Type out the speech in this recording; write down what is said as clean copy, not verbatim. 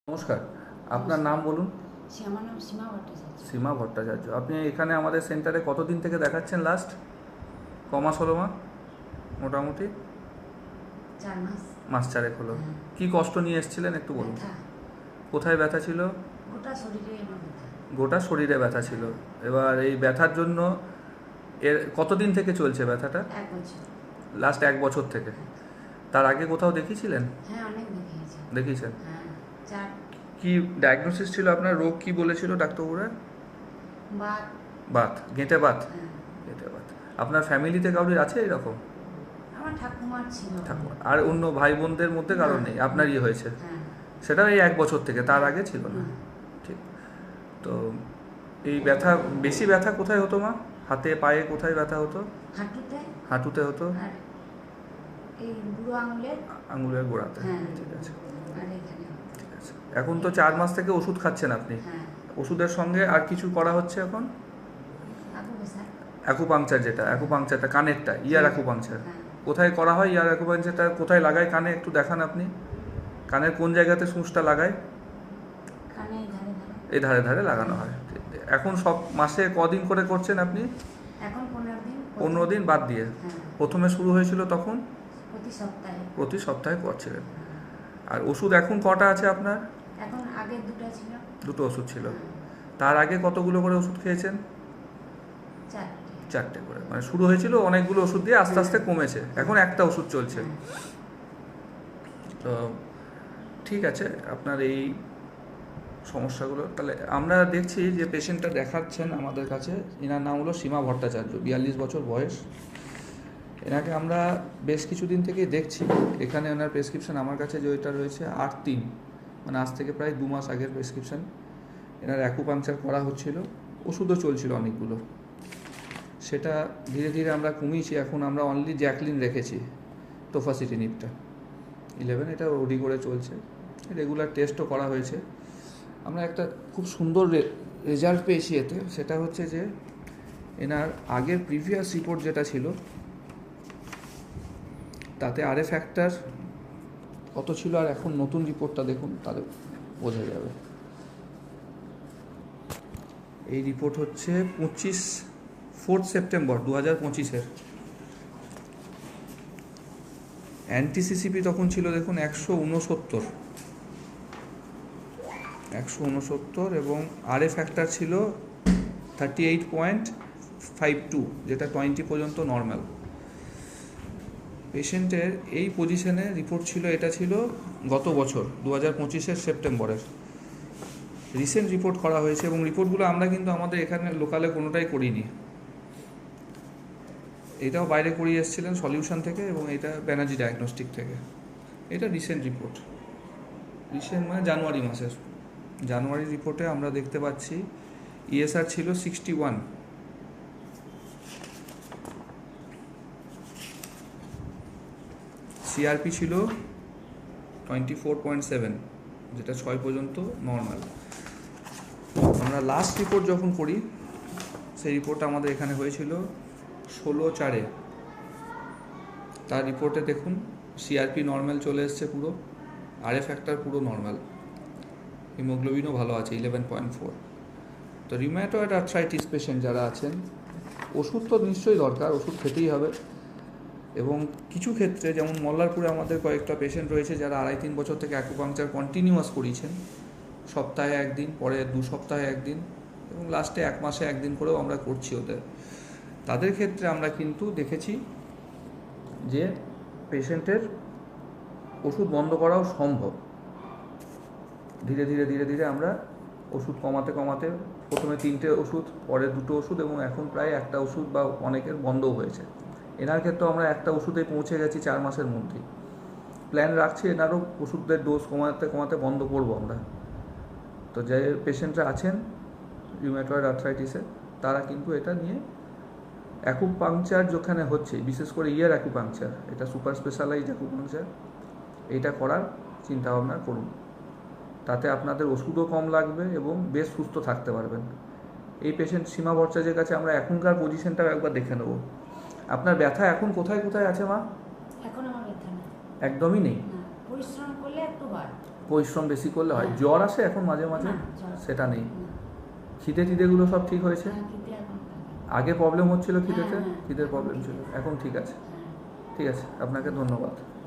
নমস্কার, আপনার নাম বলুন। আমার নাম সীমা ভট্টাচার্য। সীমা ভট্টাচার্য। আপনি এখানে আমাদের সেন্টারে কতদিন থেকে দেখাচ্ছেন? লাস্ট কমাস হলো মা? মোটামুটি 4 মাস। মাস চারেক হলো। কি কষ্ট নিয়ে এসেছিলেন একটু বলুন। ব্যথা, কোথায় ব্যথা ছিল? গোটা শরীরে আমার ব্যথা। গোটা শরীরে ব্যথা ছিল। এবার এই ব্যথার জন্য এর কতদিন থেকে চলছে ব্যথাটা? 1 বছর। লাস্ট 1 বছর থেকে। তার আগে কোথাও দেখিয়েছিলেন? হ্যাঁ, অনেক দেখিয়েছি। দেখিয়েছেন? হ্যাঁ, 4 কি ডায়াগনোসিস ছিল আপনার? রোগ কি বলেছিল ডাক্তারবাবুরা? বাত। বাত, গেঁটে বাত। হ্যাঁ, গেঁটে বাত। আপনার ফ্যামিলিতে কারোর আছে এরকম? আমার ঠাকুমার ছিল। ঠাকুর আর অন্য ভাই বোনদের মধ্যে কারণ নেই, আপনারই হয়েছে? হ্যাঁ। সেটাও এই 1 বছর থেকে, তার আগে ছিল না? ঠিক। তো এই ব্যথা, বেশি ব্যথা কোথায় হতো মা? হাতে পায়ে কোথায় ব্যথা হতো? হাঁটুতে। হাঁটুতে হতো? আর এই বুড়ো আঙুলের। আঙুলের গোড়াতে? হ্যাঁ। ঠিক আছে, আর এখানে। ঠিক আছে। এখন তো 4 মাস থেকে ওষুধ খাচ্ছেন আপনি। হ্যাঁ। ওষুধের সঙ্গে আর কিছু করা হচ্ছে এখন? আকুপাঙ্কচার। অ্যাকুপাংচার, যেটা অ্যাকুপাংচারটা কানেরটা, ইয়ার অ্যাকুপাংচার হ্যাঁ। কোথায় করা হয়? ইয়ার অ্যাকুপাংচারটা কোথায় লাগায় কানে? একটু দেখান আপনি। কানের কোন জায়গাতে সূঁচটা লাগায়? কানে ধারে ধারে। এই ধারে ধারে লাগানো হয়। এখন সব মাসে কদিন করে করছেন আপনি? এখন 15 দিন। 15 দিন বাদ দিয়ে? হ্যাঁ। প্রথমে শুরু হয়েছিল তখন? প্রতি সপ্তাহে। প্রতি সপ্তাহে করছিলেন। আর ওষুধ এখন কটা আছে আপনার? এখন আগে 2টা ছিল। 2টো ওষুধ ছিল। তার আগে কতগুলো করে ওষুধ খেয়েছেন? 4টে। 4টে করে। মানে শুরু হয়েছিল অনেকগুলো ওষুধ দিয়ে, আস্তে আস্তে কমেছে, এখন একটা ওষুধ চলছে। তো ঠিক আছে, আপনার এই সমস্যাগুলো তাহলে আমরা দেখছি যে পেশেন্টটা দেখাচ্ছেন আমাদের কাছে, এনার নাম হলো সীমা ভট্টাচার্য, 42 বছর বয়স। এনাকে আমরা বেশ কিছুদিন থেকেই দেখছি। এখানে ওনার প্রেসক্রিপশন আমার কাছে যেটা রয়েছে 8/3, মানে আজ থেকে প্রায় 2 মাস আগের প্রেসক্রিপশন। এনার অ্যাকুপাংচার করা হচ্ছিল, ওষুধও চলছিল অনেকগুলো। সেটা ধীরে ধীরে আমরা কমিয়েছি। এখন আমরা অনলি জ্যাকলিন রেখেছি, টোফাসিটিনিবটা 11, এটা ওডি করে চলছে। রেগুলার টেস্টও করা হয়েছে। আমরা একটা খুব সুন্দর রেজাল্ট পেয়েছি এতে। সেটা হচ্ছে যে এনার আগের প্রিভিয়াস রিপোর্ট যেটা ছিল তাতে আরএ ফ্যাক্টর কত ছিল, আর এখন নতুন রিপোর্টটা দেখুন, তাহলে বোঝা যাবে। এই রিপোর্ট হচ্ছে 4 সেপ্টেম্বর 2025-এর। অ্যান্টিসিসিপি তখন ছিল দেখুন 169, এবং আরএ ফ্যাক্টর ছিল 38.52, যেটা 20 পর্যন্ত নর্মাল। পেশেন্টের এই পজিশনে রিপোর্ট ছিল, এটা ছিল গত বছর 2025-এর সেপ্টেম্বরের। রিসেন্ট রিপোর্ট করা হয়েছে, এবং রিপোর্টগুলো আমরা কিন্তু আমাদের এখানে লোকালে কোনোটাই করিনি। এটাও বাইরে করিয়ে এসেছিলেন সলিউশন থেকে, এবং এটা ব্যানার্জি ডায়াগনস্টিক থেকে। এটা রিসেন্ট রিপোর্ট, রিসেন্ট মানে জানুয়ারি মাসের। জানুয়ারি রিপোর্টে আমরা দেখতে পাচ্ছি ইএসআর ছিল 61, সিআরপি ছিল 24.7, যেটা 6 পর্যন্ত নর্মাল। আমরা লাস্ট রিপোর্ট যখন করি, সেই রিপোর্টটা আমাদের এখানে হয়েছিল 16/4-এ। তার রিপোর্টে দেখুন সিআরপি নর্মাল চলে এসছে পুরো, আরএ ফ্যাক্টর পুরো নর্মাল, হিমোগ্লোবিনও ভালো আছে 11.4। তো রিউম্যাটয়েড আর্থ্রাইটিস পেশেন্ট যারা আছেন, ওষুধ তো নিশ্চয়ই দরকার, ওষুধ খেতেই হবে। এবং কিছু ক্ষেত্রে, যেমন মল্লারপুরে আমাদের কয়েকটা পেশেন্ট রয়েছে যারা 2.5-3 বছর থেকে অ্যাকুপাংচার কন্টিনিউয়াস করিয়েছেন, সপ্তাহে 1 দিন, পরে 2 সপ্তাহে 1 দিন, এবং লাস্টে 1 মাসে 1 দিন করেও আমরা করছি ওদের। তাদের ক্ষেত্রে আমরা কিন্তু দেখেছি যে পেশেন্টের ওষুধ বন্ধ করাও সম্ভব। ধীরে ধীরে ধীরে ধীরে আমরা ওষুধ কমাতে কমাতে, প্রথমে 3টে ওষুধ, পরে 2টো ওষুধ, এবং এখন প্রায় একটা ওষুধ বা অনেকের বন্ধও হয়েছে। এনার ক্ষেত্রেও আমরা একটা ওষুধে পৌঁছে গেছি 4 মাসের মধ্যেই। প্ল্যান রাখছি এনারও ওষুধের ডোজ কমাতে কমাতে বন্ধ করবো আমরা। তো যে পেশেন্টরা আছেন রিউম্যাটয়েড আর্থ্রাইটিসে, তারা কিন্তু এটা নিয়ে অ্যাকুপাংচার যেখানে হচ্ছে, বিশেষ করে ইয়ার অ্যাকুপাংচার, এটা সুপার স্পেশালাইজড অ্যাকুপাংচার, এইটা করার চিন্তাভাবনা করুন। তাতে আপনাদের ওষুধও কম লাগবে এবং বেশ সুস্থ থাকতে পারবেন। এই পেশেন্ট সীমা ভট্টাচার্যের কাছে আমরা এখনকার পজিশনটা একবার দেখে নেব। আপনার ব্যথা এখন কোথায় কোথায় আছে মা? এখন আমার ব্যথা নেই। একদমই নেই? না, পরিশ্রম করলে একটু হয়। পরিশ্রম বেশি করলে হয়। হ্যাঁ। জ্বর আসে এখন মাঝে মাঝে? না, জ্বর সেটা নেই। না। খিদে টিদেগুলো সব ঠিক হয়েছে? হ্যাঁ, খিদে এখন থাকে। আগে প্রবলেম হচ্ছিল খিদেতে? হ্যাঁ, হ্যাঁ, খিদের এখন প্রবলেম ঠিক ছিল, আছে। এখন ঠিক আছে। হ্যাঁ। ঠিক আছে, আপনাকে ধন্যবাদ।